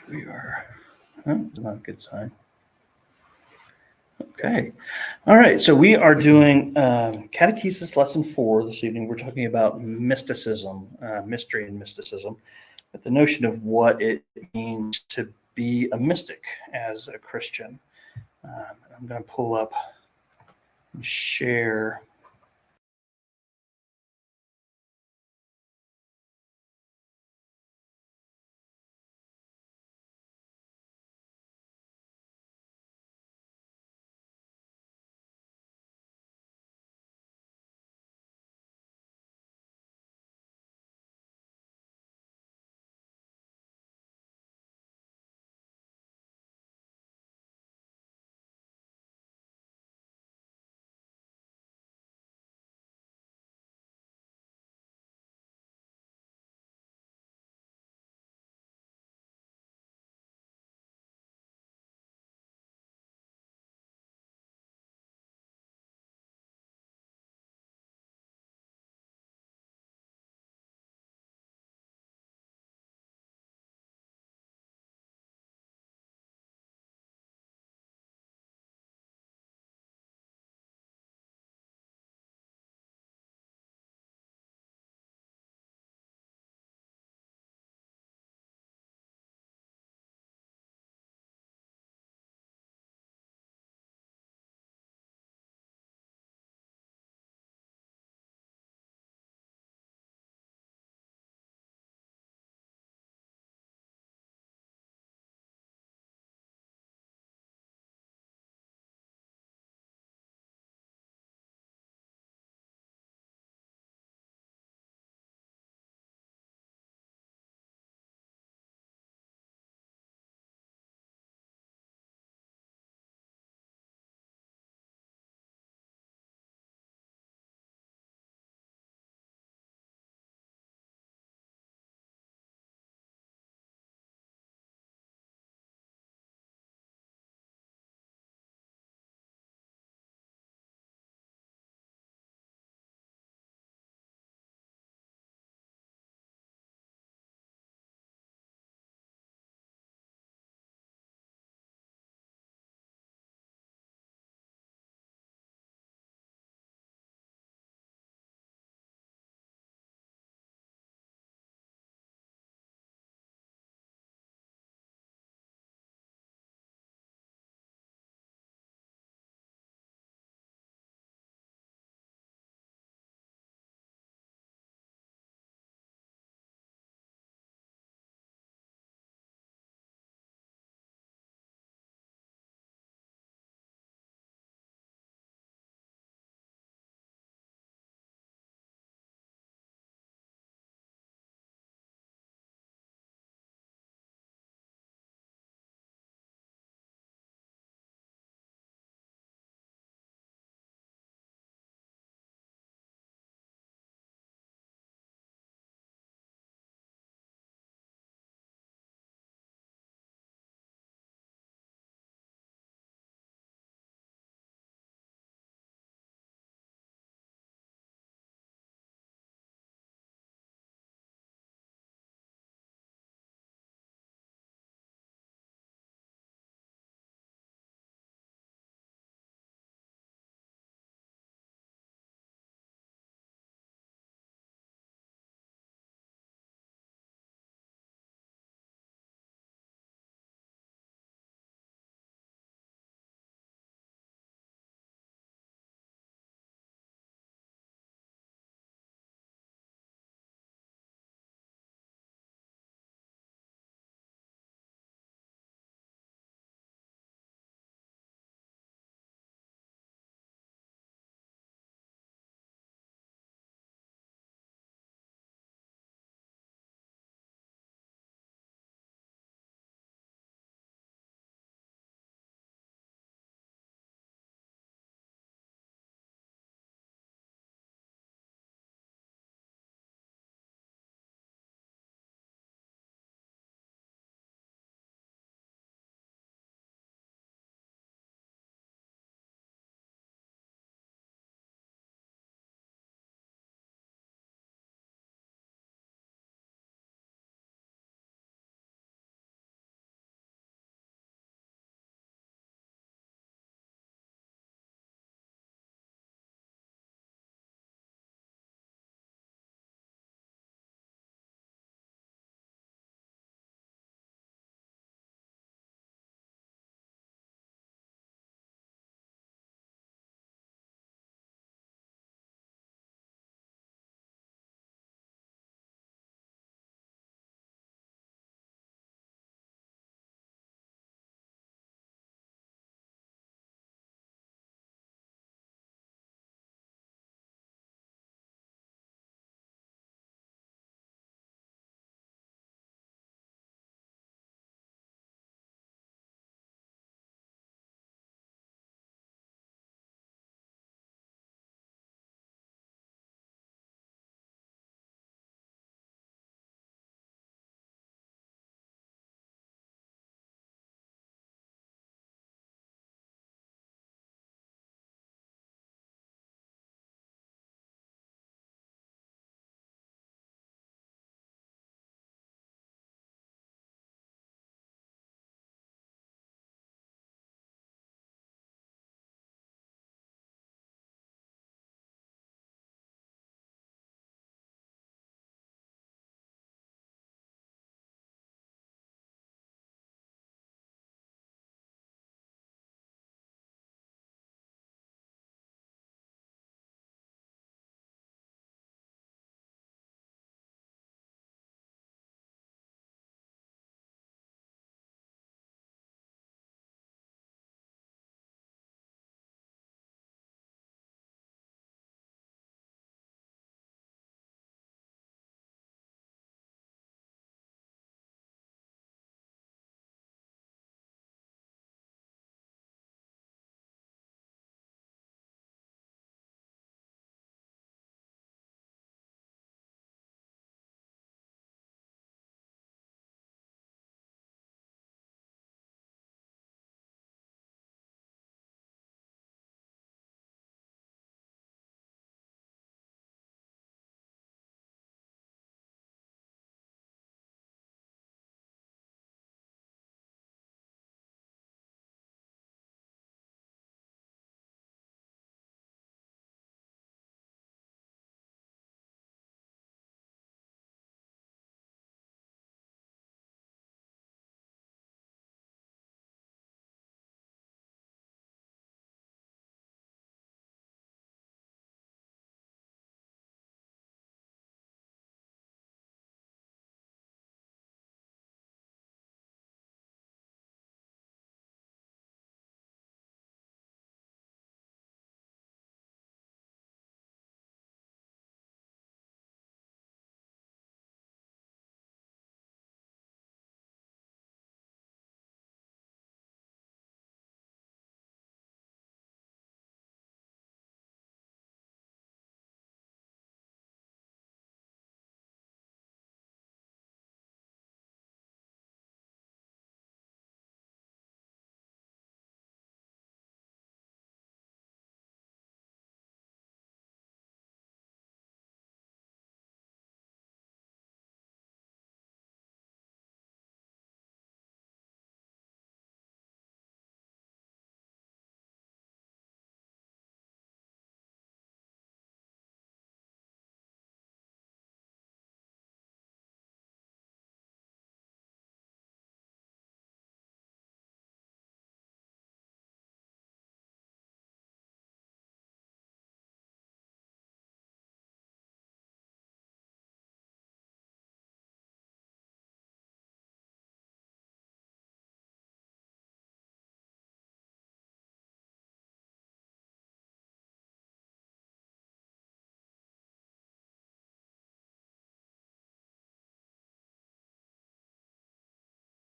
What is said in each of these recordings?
we are. Oh, that's not a good sign. Okay. All right. So we are doing Catechesis Lesson 4 this evening. We're talking about mysticism, mystery and mysticism, but the notion of what it means to be a mystic as a Christian. I'm going to pull up and share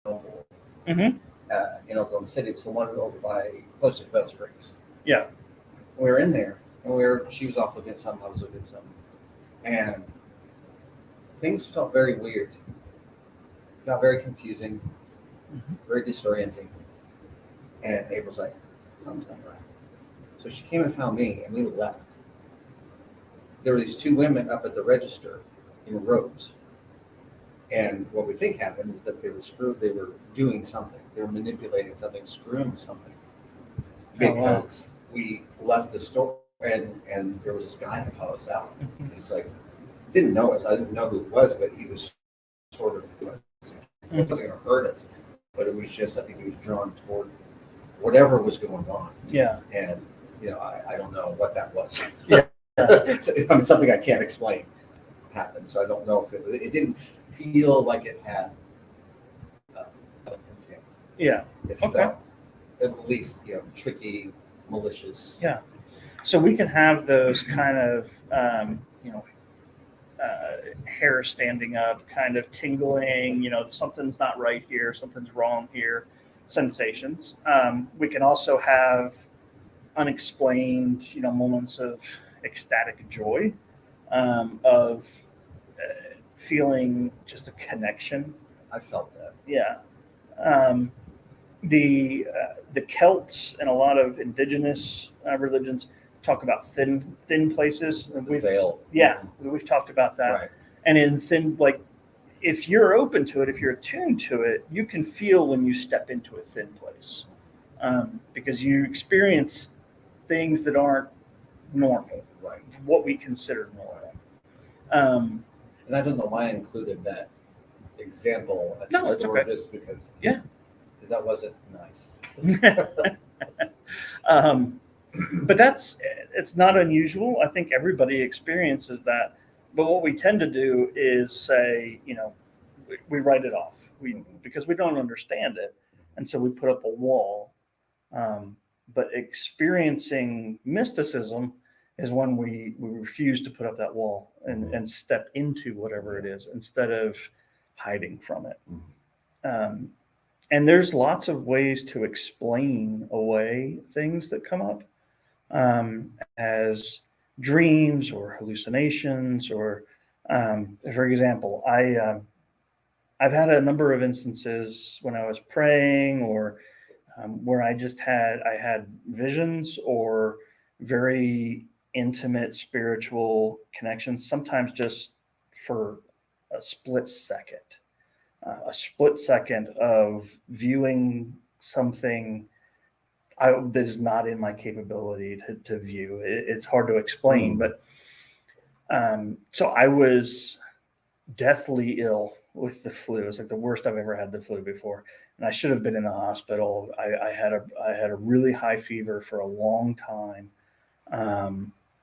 Mm-hmm. in Oklahoma City. It's the one over by close to Bell Springs. Yeah. We were in there, and she was off looking at something, I was looking at something, and things felt very weird. Got very confusing, very disorienting. And April's like, something's not right. So she came and found me, and we left. There were these two women up at the register in robes. And what we think happened is that they were doing something. They were manipulating something, screwing something. Because we left the store, and there was this guy that followed us out. Mm-hmm. He's like, didn't know us. I didn't know who it was, but he was sort of, it wasn't going to hurt us. But it was just, I think he was drawn toward whatever was going on. Yeah. And, I don't know what that was. Yeah. So, something I can't explain happened. So I don't know if it didn't feel like it had intent. Yeah. It felt at least, tricky, malicious. Yeah. So we can have those kind of, hair standing up, kind of tingling, something's not right here, something's wrong here, sensations. We can also have unexplained, moments of ecstatic joy, of feeling just a connection. I felt that. Yeah. The Celts and a lot of indigenous religions talk about thin places. The veil. Yeah, we've talked about that. Right. And in thin, like, if you're open to it, if you're attuned to it, you can feel when you step into a thin place, because you experience things that aren't normal, right? What we consider normal. And I don't know why I included that example at No, the it's store, okay. just because. Yeah. Because that wasn't nice. But it's not unusual. I think everybody experiences that. But what we tend to do is say, we write it off. Because we don't understand it, and so we put up a wall. But experiencing mysticism is when we refuse to put up that wall and step into whatever it is instead of hiding from it. And there's lots of ways to explain away things that come up, as dreams or hallucinations, or, for example, I've had a number of instances when I was praying, or where I had visions or very intimate spiritual connections, sometimes just for a split second. A split second of viewing something that is not in my capability to view. It's hard to explain, but so I was deathly ill with the flu. It's like the worst I've ever had the flu before, and I should have been in the hospital. I had a really high fever for a long time,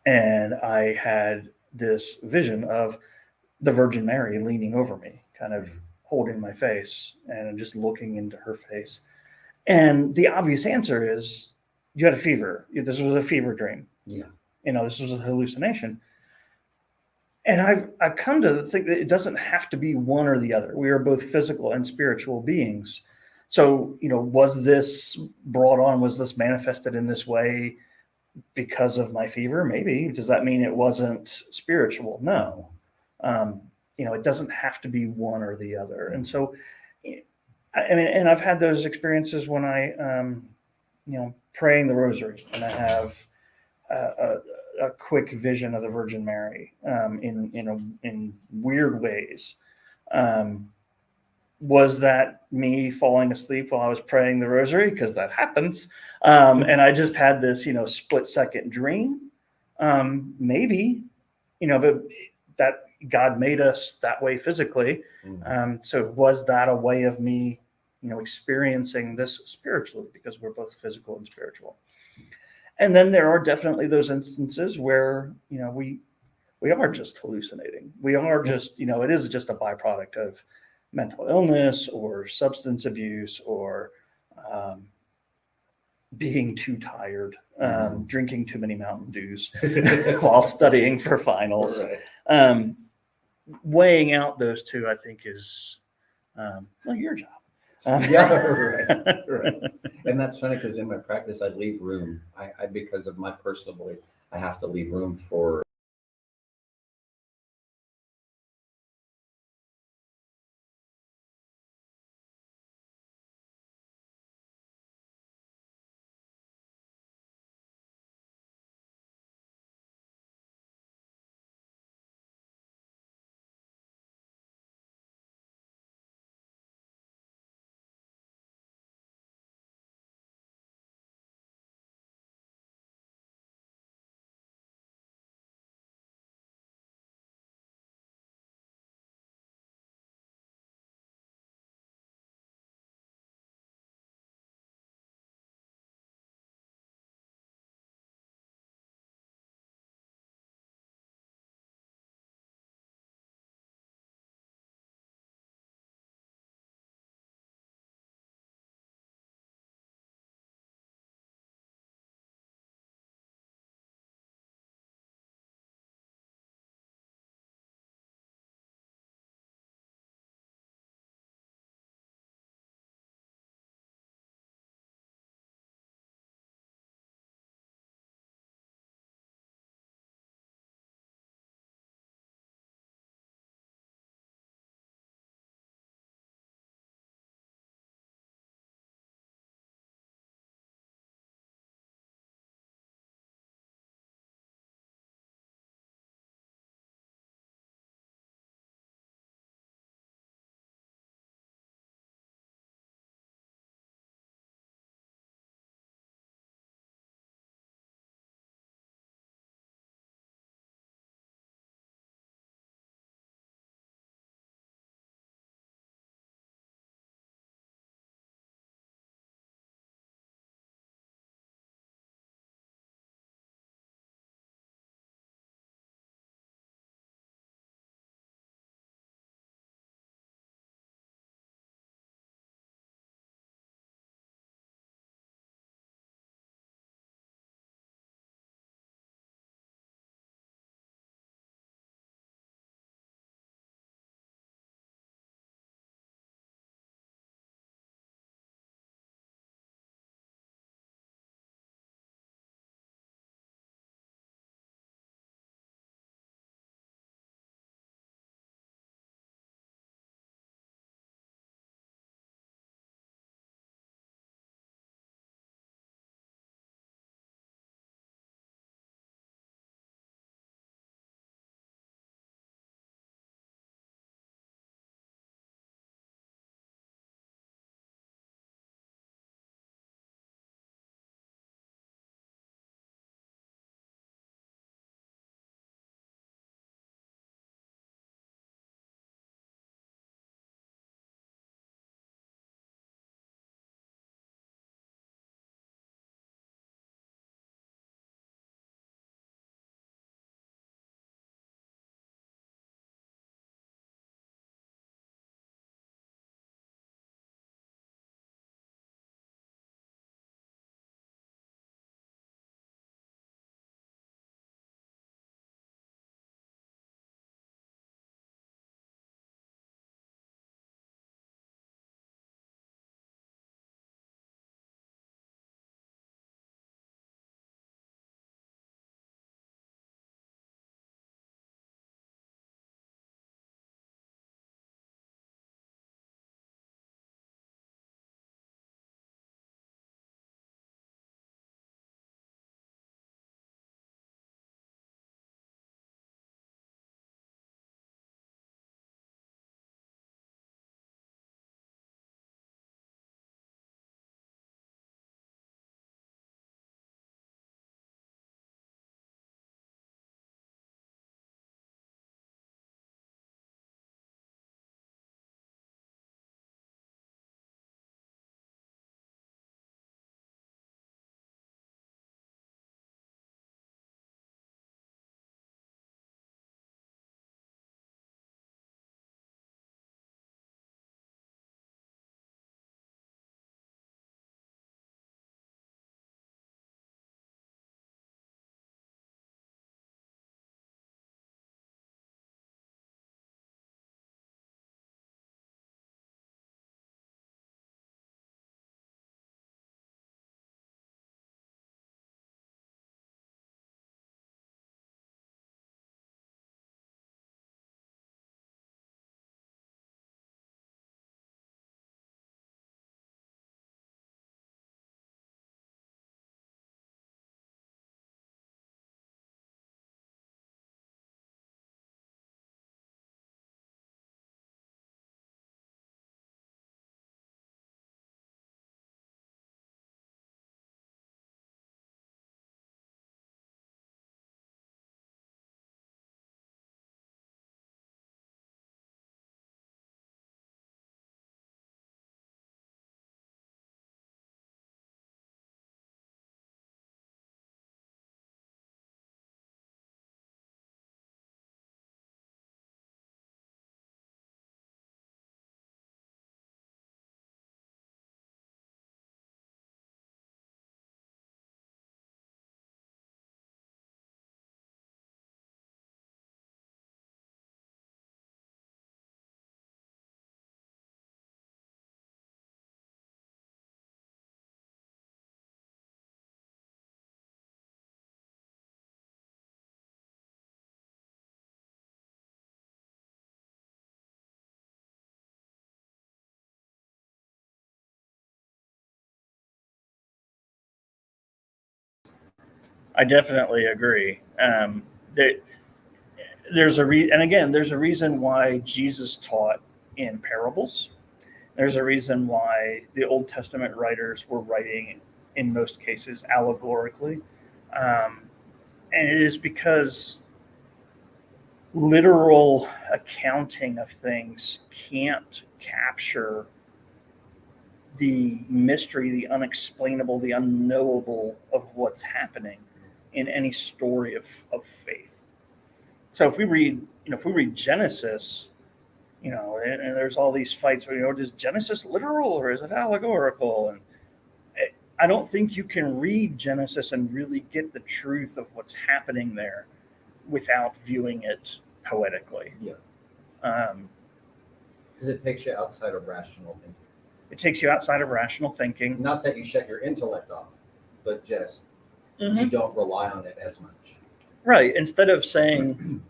and I had this vision of the Virgin Mary leaning over me, kind of holding my face and just looking into her face. And the obvious answer is, you had a fever. This was a fever dream. Yeah. This was a hallucination. And I've come to think that it doesn't have to be one or the other. We are both physical and spiritual beings. So, was this brought on? Was this manifested in this way because of my fever? Maybe. Does that mean it wasn't spiritual? No. It doesn't have to be one or the other. And so, and I've had those experiences when I, praying the rosary, and I have a quick vision of the Virgin Mary in weird ways. Was that me falling asleep while I was praying the rosary? Because that happens. And I just had this, split second dream. Maybe, but that God made us that way physically. So was that a way of me, experiencing this spiritually, because we're both physical and spiritual? And then there are definitely those instances where, we are just hallucinating. We are just, it is just a byproduct of mental illness or substance abuse, or being too tired, drinking too many Mountain Dews while studying for finals. Right. Weighing out those two, I think, is your job. Yeah, right. And that's funny because in my practice, I leave room. Because of my personal belief, I have to leave room for I definitely agree. There, and again, there's a reason why Jesus taught in parables. There's a reason why the Old Testament writers were writing, in most cases, allegorically. Um, and it is because literal accounting of things can't capture the mystery, the unexplainable, the unknowable of what's happening in any story of faith. So if we read Genesis, and there's all these fights where, is Genesis literal or is it allegorical? And I don't think you can read Genesis and really get the truth of what's happening there without viewing it poetically. Yeah. Um, Because it takes you outside of rational thinking. it takes you outside of rational thinking. Not that you shut your intellect off, but just you don't rely on it as much. Right. Instead of saying,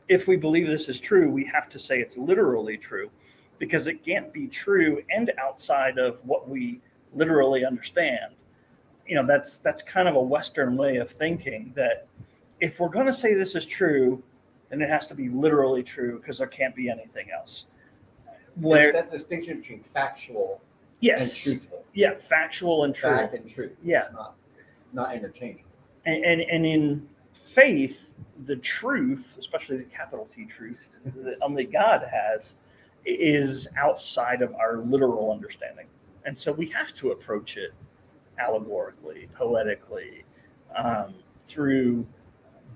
if we believe this is true, we have to say it's literally true, because it can't be true and outside of what we literally understand. That's kind of a Western way of thinking, that if we're going to say this is true, then it has to be literally true, because there can't be anything else. There's that distinction between factual and truthful. Yeah, factual and true. Fact and truth. Yeah. It's not interchangeable. And in faith, the truth, especially the capital T truth that only God has, is outside of our literal understanding. And so we have to approach it allegorically, poetically, through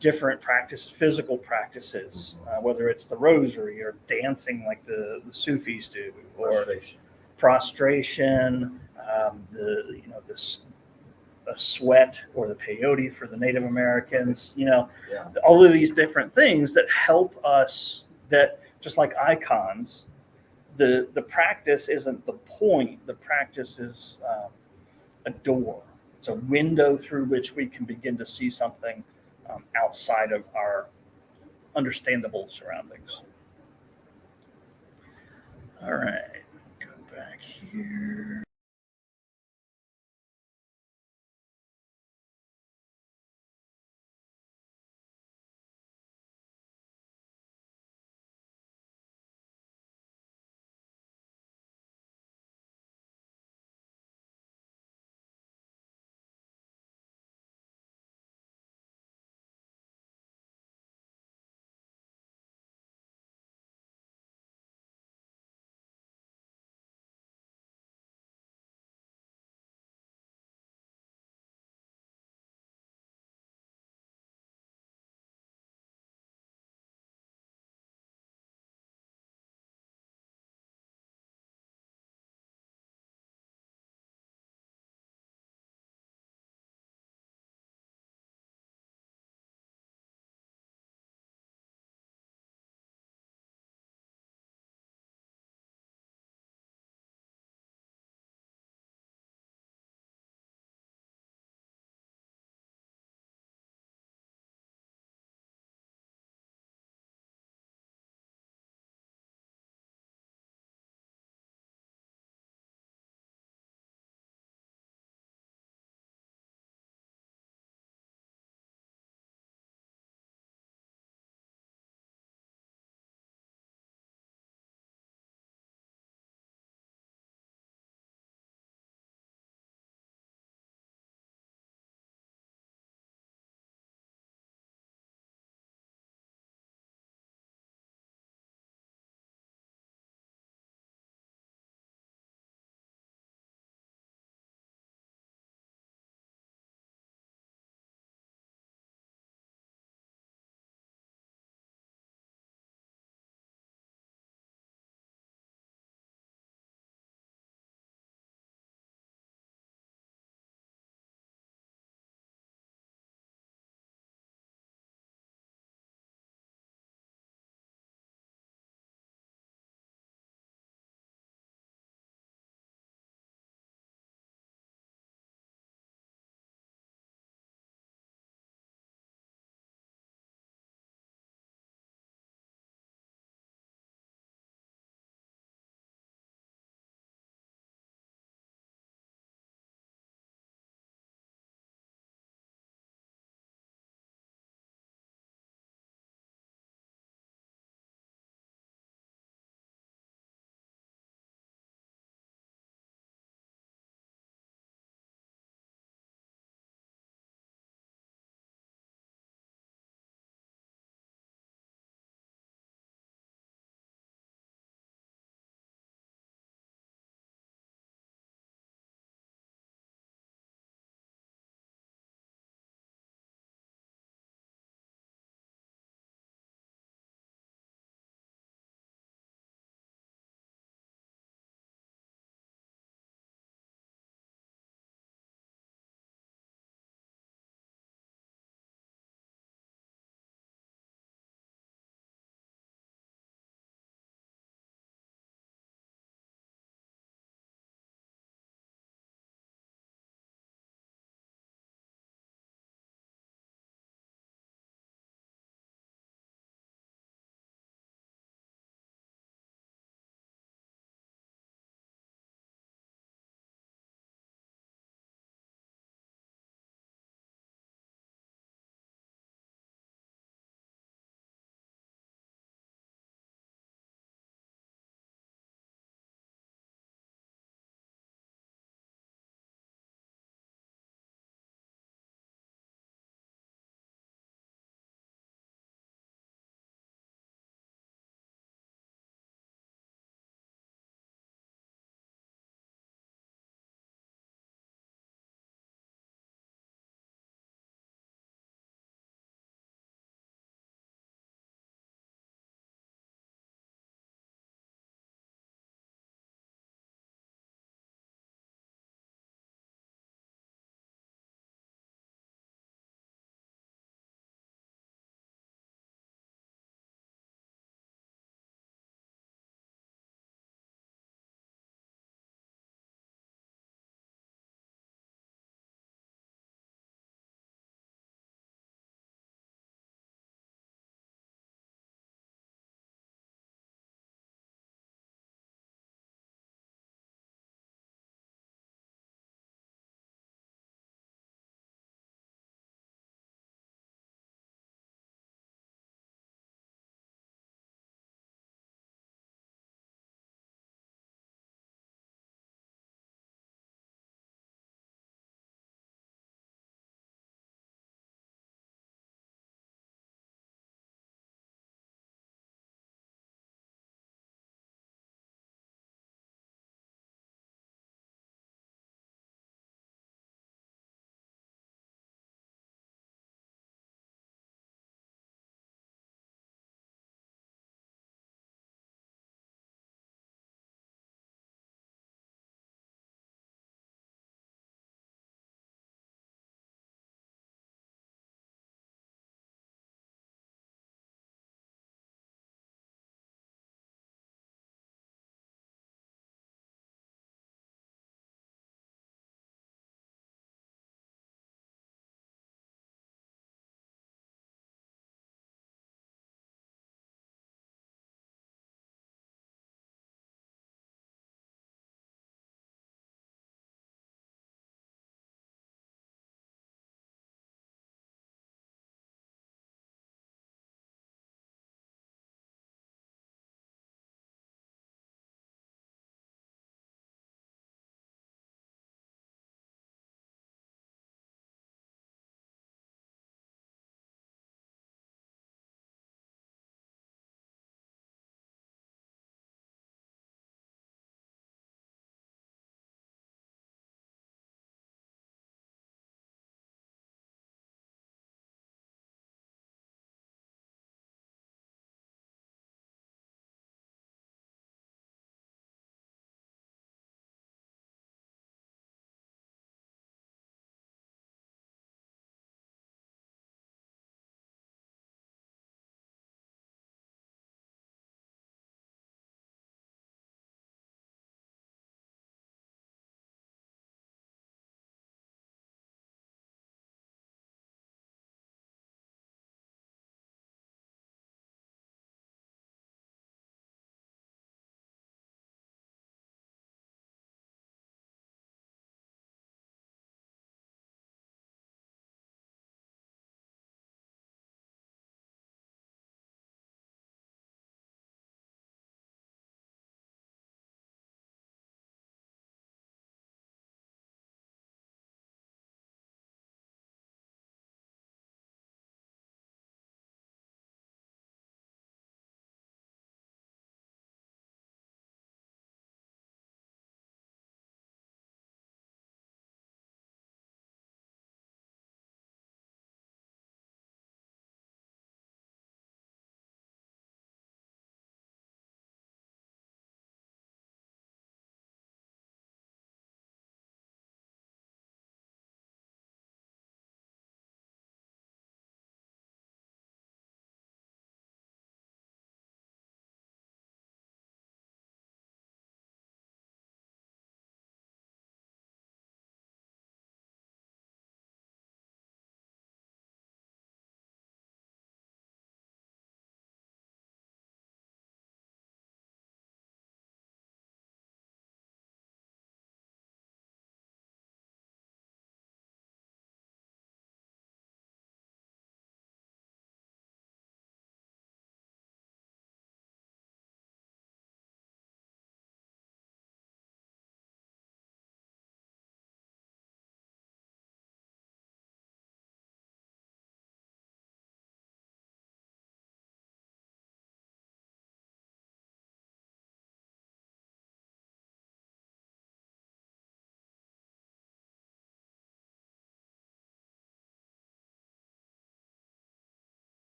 different practices, physical practices, whether it's the rosary or dancing like the Sufis do, or prostration, this a sweat, or the peyote for the Native Americans, all of these different things that help us, that just like icons, the practice isn't the point, the practice is a door. It's a window through which we can begin to see something outside of our understandable surroundings. All right, go back here.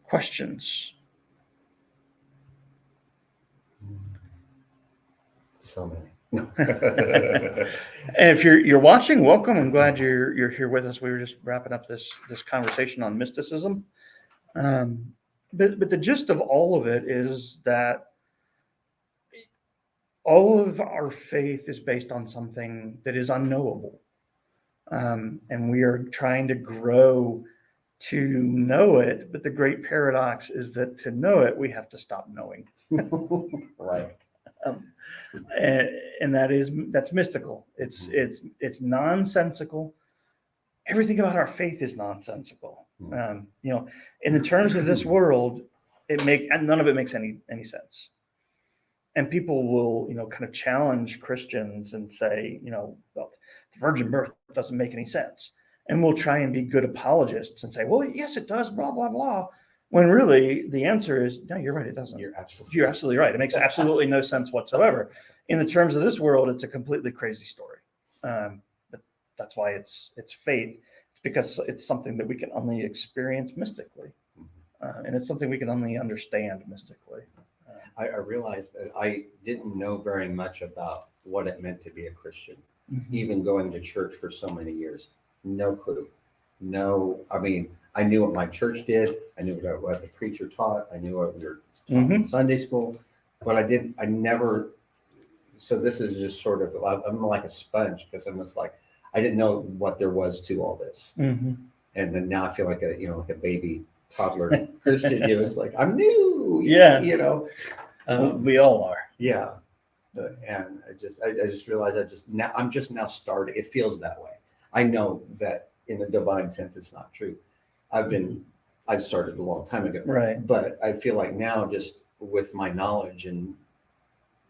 Questions? So many. And if you're watching, welcome. I'm glad you're here with us. We were just wrapping up this conversation on mysticism. But the gist of all of it is that all of our faith is based on something that is unknowable. And we are trying to grow to know it. But the great paradox is that to know it, we have to stop knowing. Right. And that's mystical. It's nonsensical. Everything about our faith is nonsensical. In the terms of this world, none of it makes any sense. And people will, kind of challenge Christians and say, well, the virgin birth doesn't make any sense. And we'll try and be good apologists and say, well, yes, it does, blah, blah, blah. When really the answer is, no, you're right, it doesn't. You're absolutely right. It makes absolutely no sense whatsoever. In the terms of this world, it's a completely crazy story. But that's why it's faith. It's because it's something that we can only experience mystically. And it's something we can only understand mystically. I realized that I didn't know very much about what it meant to be a Christian, even going to church for so many years. No clue. I knew what my church did. I knew what the preacher taught. I knew what we were taught in Sunday school, but I never, so this is just sort of, I'm like a sponge because I'm just like, I didn't know what there was to all this. And then now I feel like like a baby toddler Christian. It was like, I'm new. Yeah. We all are. Yeah. And I just realized I'm just now starting. It feels that way. I know that in the divine sense, it's not true. I've started a long time ago. Right. But I feel like now, just with my knowledge and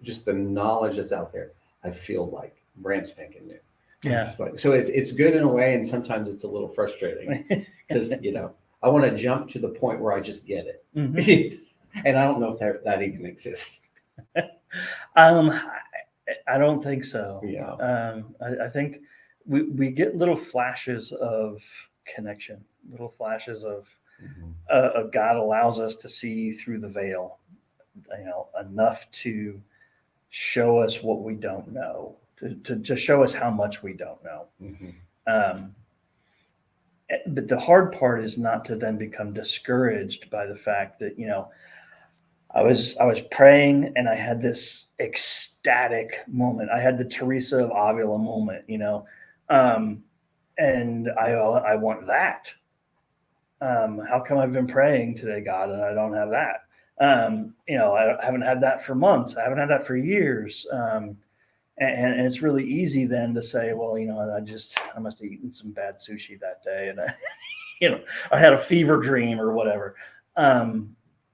just the knowledge that's out there, I feel like brand spanking new. Yeah. So it's good in a way, and sometimes it's a little frustrating because I want to jump to the point where I just get it, and I don't know if that even exists. I don't think so. Yeah. I think we get little flashes of connection, little flashes of God allows us to see through the veil, enough to show us what we don't know, to show us how much we don't know. But the hard part is not to then become discouraged by the fact that, I was praying and I had this ecstatic moment. I had the Teresa of Avila moment, and I want that. How come I've been praying today, God, and I don't have that? I haven't had that for months. I haven't had that for years. And it's really easy then to say, well, I must have eaten some bad sushi that day, and I had a fever dream or whatever.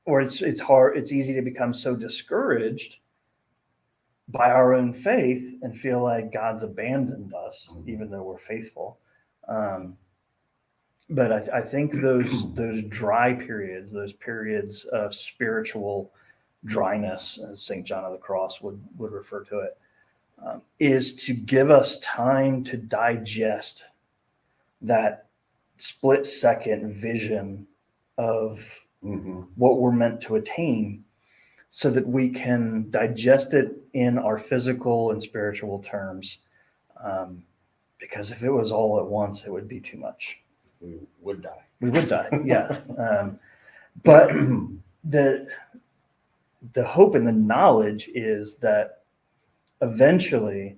Or it's hard. It's easy to become so discouraged by our own faith and feel like God's abandoned us, even though we're faithful. But I think those dry periods, those periods of spiritual dryness, as St. John of the Cross would refer to it, is to give us time to digest that split second vision of what we're meant to attain, so that we can digest it in our physical and spiritual terms. Because if it was all at once, it would be too much. We would die. Yeah. But the hope and the knowledge is that eventually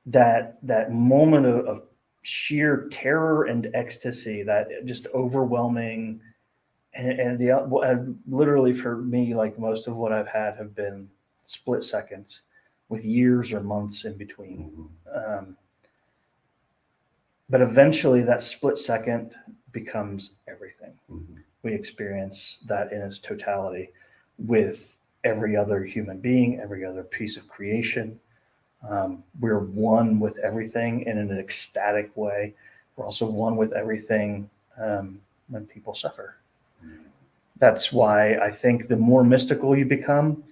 that moment of sheer terror and ecstasy, that just overwhelming, and literally for me, like most of what I've had have been split seconds with years or months in between. But eventually that split second becomes everything. We experience that in its totality with every other human being, every other piece of creation. We're one with everything in an ecstatic way. We're also one with everything when people suffer. That's why I think the more mystical you become,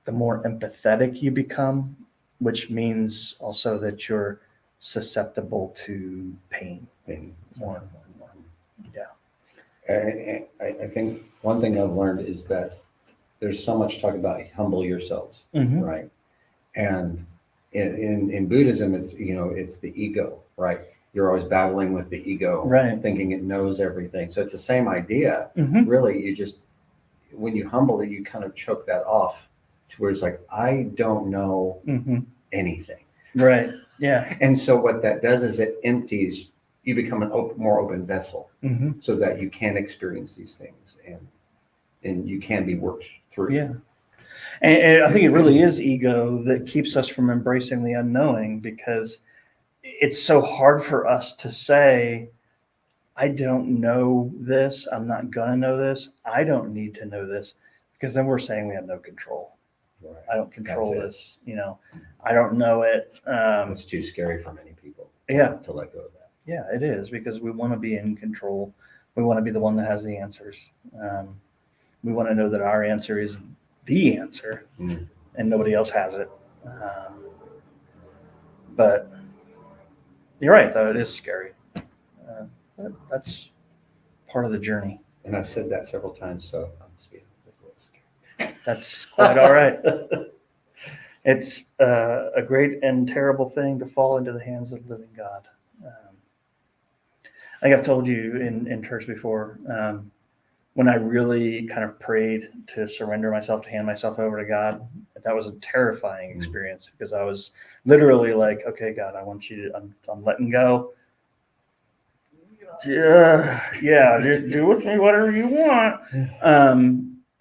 the more empathetic you become, which means also that you're susceptible to pain more and more and more. Yeah. I think one thing I've learned is that there's so much talk about humble yourselves, Mhm. right? And in Buddhism, it's, it's the ego, right? You're always battling with the ego, Right. thinking it knows everything. So it's the same idea. Mhm. Really, when you humble it, you kind of choke that off to where it's like, I don't know Mhm. anything. Right. Yeah. And so what that does is it empties, you become more open vessel Mhm. so that you can experience these things and you can be worked through. Yeah. And I think it really is ego that keeps us from embracing the unknowing, because it's so hard for us to say, I don't know this. I'm not going to know this. I don't need to know this, because then we're saying we have no control. Right. I don't control That's it. this. I don't know it. It's too scary for many people Yeah. to let go of that. Yeah, it is, because we want to be in control. We want to be the one that has the answers. We want to know that our answer is the answer Mm. and nobody else has it. But you're right, though. It is scary. That's part of the journey. And I've said that several times, so I'm just being a little scared. That's quite all right. It's a great and terrible thing to fall into the hands of the living God. I think I've told you in church before, when I really kind of prayed to surrender myself, to hand myself over to God, that was a terrifying experience, because I was literally like, okay, God, I want you to, I'm letting go. Yeah, just do with me whatever you want.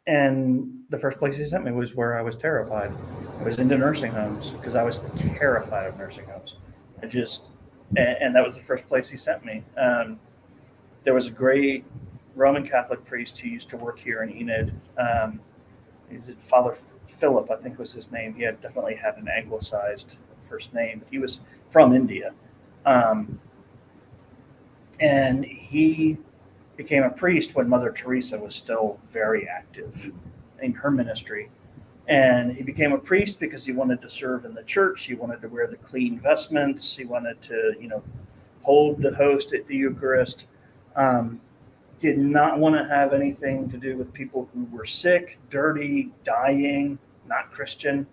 And the first place he sent me was where I was terrified. I was into nursing homes because I was terrified of nursing homes. And that was the first place he sent me. There was a great Roman Catholic priest who used to work here in Enid. Father Philip, I think was his name. He had definitely had an anglicized first name, but he was from India. And he became a priest when Mother Teresa was still very active in her ministry. And he became a priest because he wanted to serve in the church. He wanted to wear the clean vestments. He wanted to, hold the host at the Eucharist. Did not want to have anything to do with people who were sick, dirty, dying, not Christian.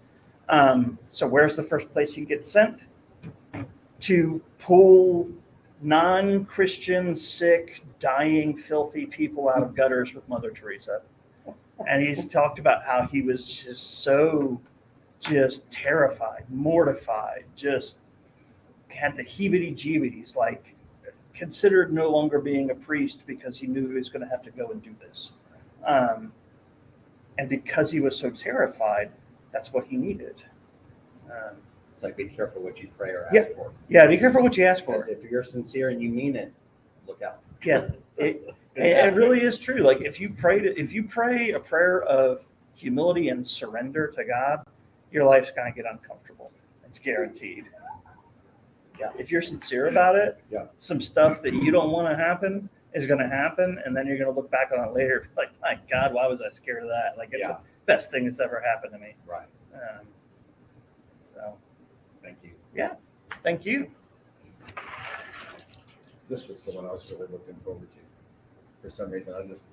So where's the first place he gets sent? To pull non-Christian, sick, dying, filthy people out of gutters with Mother Teresa. And he's talked about how he was just terrified, mortified, just had the heebie-jeebies, like considered no longer being a priest because he knew he was going to have to go and do this. And because he was so terrified, that's what he needed. It's like, be careful what you pray or ask for. Yeah, be careful what you ask for. Because if you're sincere and you mean it, look out. Yeah, it really is true. Like if you pray a prayer of humility and surrender to God, your life's going to get uncomfortable. It's guaranteed. Yeah, if you're sincere about it, some stuff that you don't want to happen is going to happen, and then you're going to look back on it later, like, my God, why was I scared of that? Like, it's the best thing that's ever happened to me. Right. So, thank you. Yeah, thank you. This was the one I was really looking forward to. For some reason, I was just